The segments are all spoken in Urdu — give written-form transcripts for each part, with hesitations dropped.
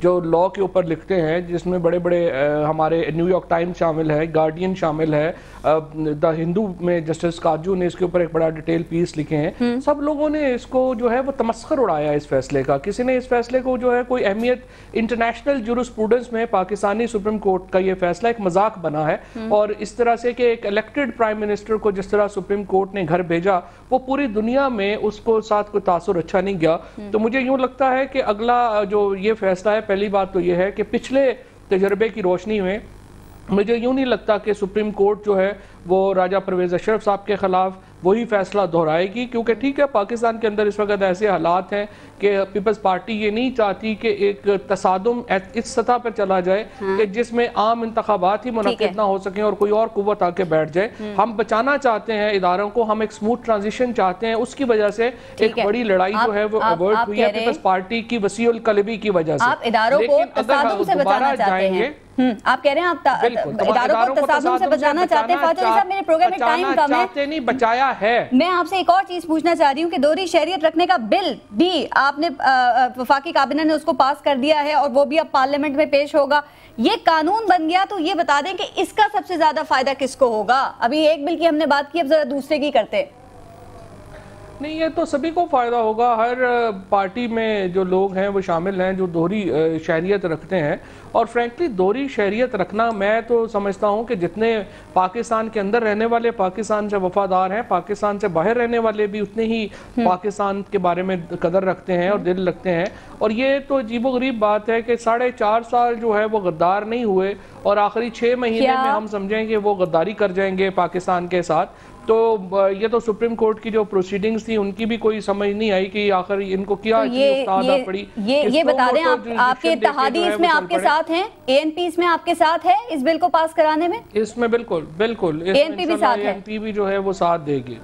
جو لا کے اوپر لکھتے ہیں، جس میں بڑے بڑے ہمارے نیو یارک ٹائمز شامل ہے، گارڈین شامل ہے، دا ہندو میں جسٹس کاجو نے اس کے اوپر ایک بڑا ڈیٹیل پیس لکھے ہیں، سب لوگوں نے اس کو جو ہے وہ تمسخر اڑایا اس فیصلے کا. کسی نے اس فیصلے کو جو ہے کوئی اہمیت، انٹرنیشنل جورسپروڈنس میں پاکستانی سپریم کورٹ کا یہ فیصلہ ایک مذاق بنا ہے، اور اس طرح سے کہ ایک الیکٹڈ پرائم منسٹر کو جس طرح سپریم کورٹ نے گھر بھیجا، وہ پوری دنیا میں اس کو ساتھ کوئی تاثر اچھا نہیں گیا. تو مجھے یوں لگتا ہے کہ اگلا جو یہ فیصلہ ہے، پہلی بات تو یہ ہے کہ پچھلے تجربے کی روشنی میں مجھے یوں نہیں لگتا کہ سپریم کورٹ جو ہے وہ راجہ پرویز اشرف صاحب کے خلاف وہی فیصلہ دہرائے گی، کیونکہ ٹھیک ہے پاکستان کے اندر اس وقت ایسے حالات ہیں کہ پیپلز پارٹی یہ نہیں چاہتی کہ ایک تصادم اس سطح پر چلا جائے کہ جس میں عام انتخابات ہی منعقد نہ ہو سکیں اور کوئی اور قوت آ کے بیٹھ جائے. ہم بچانا چاہتے ہیں اداروں کو، ہم ایک سموتھ ٹرانزیشن چاہتے ہیں، اس کی وجہ سے ایک بڑی لڑائی جو ہے وہ ایورٹ ہوئی ہے پیپلز پارٹی کی وسیع القلبی کی وجہ سے. آپ اداروں کو تصادم سے بچانا چاہتے ہیں، آپ کہہ رہے ہیں آپ اداروں کو تصادم سے بچانا چاہتے ہیں. فاضل صاحب میرے پروگرام میں ٹائم کم ہے، نہیں بچایا ہے. میں آپ سے ایک اور چیز پوچھنا چاہ رہی ہوں کہ دوہری شہریت رکھنے کا بل بھی آپ نے وفاقی کابینہ نے اس کو پاس کر دیا ہے اور وہ بھی اب پارلیمنٹ میں پیش ہوگا. یہ قانون بن گیا تو یہ بتا دیں کہ اس کا سب سے زیادہ فائدہ کس کو ہوگا؟ ابھی ایک بل کی ہم نے بات کی، اب ذرا دوسرے کی کرتے. نہیں، یہ تو سبھی کو فائدہ ہوگا. ہر پارٹی میں جو لوگ ہیں وہ شامل ہیں جو دوہری شہریت رکھتے ہیں، اور فرینکلی دوہری شہریت رکھنا میں تو سمجھتا ہوں کہ جتنے پاکستان کے اندر رہنے والے پاکستان سے وفادار ہیں، پاکستان سے باہر رہنے والے بھی اتنے ہی پاکستان کے بارے میں قدر رکھتے ہیں اور دل رکھتے ہیں. اور یہ تو عجیب و غریب بات ہے کہ 4.5 سال جو ہے وہ غدار نہیں ہوئے اور آخری 6 مہینے میں ہم سمجھیں کہ وہ غداری کر جائیں گے پاکستان کے ساتھ. تو یہ تو سپریم کورٹ کی جو پروسیڈنگز تھی ان کی بھی کوئی سمجھ نہیں آئی کہ آخر ان کو کیا افتادہ پڑی. یہ بتا دیں آپ کے اتحادی اس میں آپ کے ساتھ ہیں، اے این پی اس میں آپ کے ساتھ ہے اس بل کو پاس کرانے میں؟ اس میں بالکل اے این پی بھی جو ہے وہ ساتھ دے گی،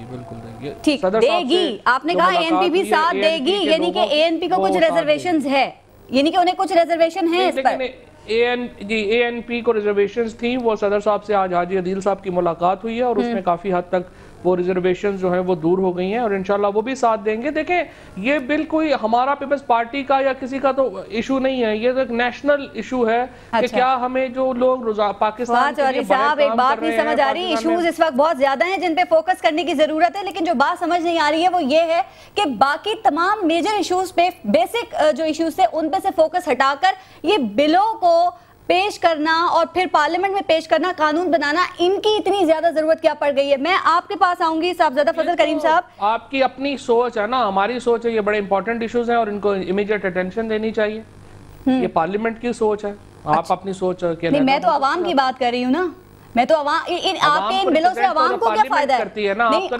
بالکل دے گی. ٹھیک دے گی، آپ نے کہا اے این پی بھی ساتھ دے گی، یعنی کہ اے این پی کو کچھ ریزرویشنز ہے، یعنی کہ انہیں کچھ ریزرویشن ہیں اس پر. اے این پی کو ریزرویشنز تھیں، وہ صدر صاحب سے آج حاجی عدیل صاحب کی ملاقات ہوئی ہے اور اس میں کافی حد تک وہ ریزرویشنز جو ہیں وہ دور ہو گئی ہیں اور انشاءاللہ وہ بھی ساتھ دیں گے. دیکھیں یہ بل کوئی ہمارا پیپلز پارٹی کا یا کسی کا تو ایشو نہیں ہے، یہ ایک نیشنل ایشو ہے کہ کیا ہمیں جو لوگ پاکستان کے لیے صاحب ایک بات نہیں سمجھ آ رہی، ایشوز اس وقت بہت زیادہ ہیں جن پہ فوکس کرنے کی ضرورت ہے، لیکن جو بات سمجھ نہیں آ رہی ہے وہ یہ ہے کہ باقی تمام میجر ایشوز پہ، بیسک جو ایشوز تھے ان پہ سے فوکس ہٹا کر یہ بلوں کو پیش کرنا اور پھر پارلیمنٹ میں پیش کرنا، قانون بنانا، ان کی اتنی زیادہ ضرورت کیا پڑ گئی ہے؟ میں آپ کے پاس آؤں گی صاحبزادہ فضل کریم صاحب. آپ کی اپنی سوچ ہے نا، ہماری سوچ ہے، یہ بڑے امپورٹنٹ ایشوز ہیں اور ان کو امیڈیٹ اٹینشن دینی چاہیے. یہ پارلیمنٹ کی سوچ ہے، آپ اپنی سوچ ہے. نہیں، میں تو عوام کی بات کر رہی ہوں نا، میں تو آپ کے ان بلوں سے عوام کو کیا فائدہ ہے؟ نہیں، میں تو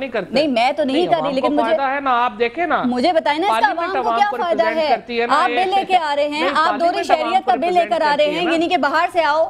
نہیں کر رہی، لیکن مجھے ہے نا، آپ دیکھیں نا، مجھے بتائیں نا اس کا عوام کو کیا فائدہ ہے؟ آپ بل لے کے آ رہے ہیں، آپ دوہری شہریت کا بل لے کر آ رہے ہیں، یعنی کہ باہر سے آؤ.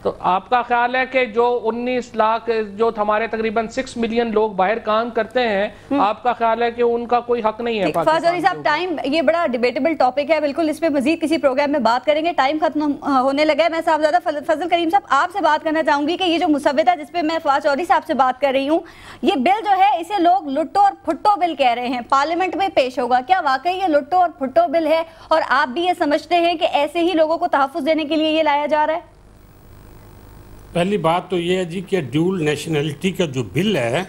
تو آپ کا خیال ہے کہ جو 19 لاکھ جو ہمارے تقریباً 6 ملین لوگ باہر کام کرتے ہیں، آپ کا خیال ہے کہ ان کا کوئی حق نہیں ہے؟ فاضل صاحب ٹائم، یہ بڑا ڈیبیٹیبل ٹاپک ہے، بالکل اس پہ مزید کسی پروگرام میں بات کریں گے، ٹائم ختم ہونے لگا ہے. میں صاحبزادہ فضل کریم صاحب آپ سے بات کرنا چاہوں گی کہ یہ جو مسودہ جس پہ میں فواز چودھری صاحب سے بات کر رہی ہوں، یہ بل جو ہے اسے لوگ لٹو اور پھٹو بل کہہ رہے ہیں، پارلیمنٹ میں پیش ہوگا، کیا واقعی یہ لٹو اور پھٹو بل ہے اور آپ بھی یہ سمجھتے ہیں کہ ایسے ہی لوگوں کو تحفظ دینے کے لیے یہ لایا جا رہا ہے؟ پہلی بات تو یہ ہے جی کہ ڈیول نیشنلٹی کا جو بل ہے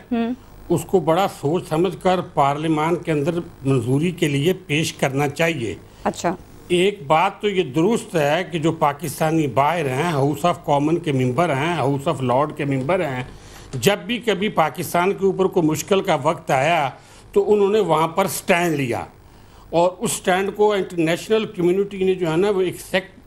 اس کو بڑا سوچ سمجھ کر پارلیمان کے اندر منظوری کے لیے پیش کرنا چاہیے. اچھا، ایک بات تو یہ درست ہے کہ جو پاکستانی باہر ہیں، ہاؤس آف کامن کے ممبر ہیں، ہاؤس آف لارڈ کے ممبر ہیں، جب بھی کبھی پاکستان کے اوپر کوئی مشکل کا وقت آیا تو انہوں نے وہاں پر سٹینڈ لیا اور اس سٹینڈ کو انٹرنیشنل کمیونٹی نے جو ہے نا وہ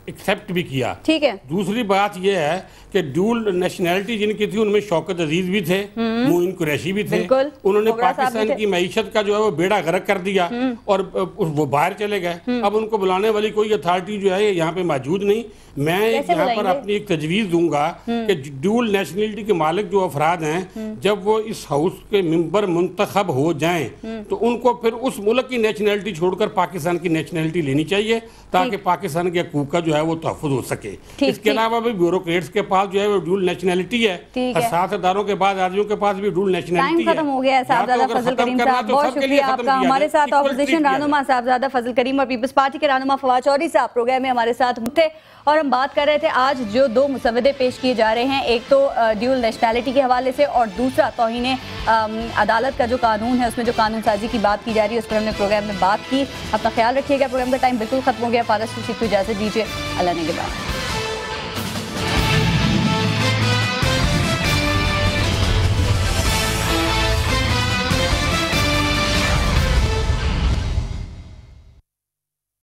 ایکسیپٹ بھی کیا. ٹھیک ہے. دوسری بات یہ ہے کہ ڈیول نیشنلٹی جن کی تھی ان میں شوکت عزیز بھی تھے، معین قریشی بھی تھے، انہوں نے پاکستان کی معیشت کا جو ہے وہ بیڑا غرق کر دیا اور وہ باہر چلے گئے. اب ان کو بلانے والی کوئی اتھارٹی جو ہے یہاں پہ موجود نہیں. میں یہاں پر اپنی ایک تجویز دوں گا کہ ڈیول نیشنلٹی کے مالک جو افراد ہیں جب وہ اس ہاؤس کے ممبر منتخب ہو جائیں تو ان کو پھر اس ملک کی نیشنلٹی چھوڑ کر پاکستان کی نیشنلٹی لینی چاہیے تاکہ پاکستان کے حقوق کا جو ہے وہ تحفظ ہو سکے. اس کے علاوہ بھی بیوروکریٹس کے پاس جو ہے وہ ڈول نیشنلٹی ہے, حساس اداروں کے بعد آدمیوں کے پاس بھی ڈول نیشنلٹی ہے. ٹائم ختم ہو گیا ہے صاحبزادہ فضل کریم صاحب, بہت شکریہ آپ کا. ہمارے ساتھ اپوزیشن رہنما صاحبزادہ فضل کریم اور پیپلز پارٹی کے رہنما فواد چودھری صاحب پروگرام میں ہمارے ساتھ تھے, اور ہم بات کر رہے تھے آج جو دو مسودے پیش کیے جا رہے ہیں, ایک تو ڈیول نیشنلٹی کے حوالے سے, اور دوسرا توہین عدالت کا جو قانون ہے اس میں جو قانون سازی کی بات کی جا رہی ہے, اس پر ہم نے پروگرام میں بات کی. اپنا خیال رکھیے گا, پروگرام کا ٹائم بالکل ختم ہو گیا. فارغ خورشید کو اجازت دیجیے, اللہ نگہبان.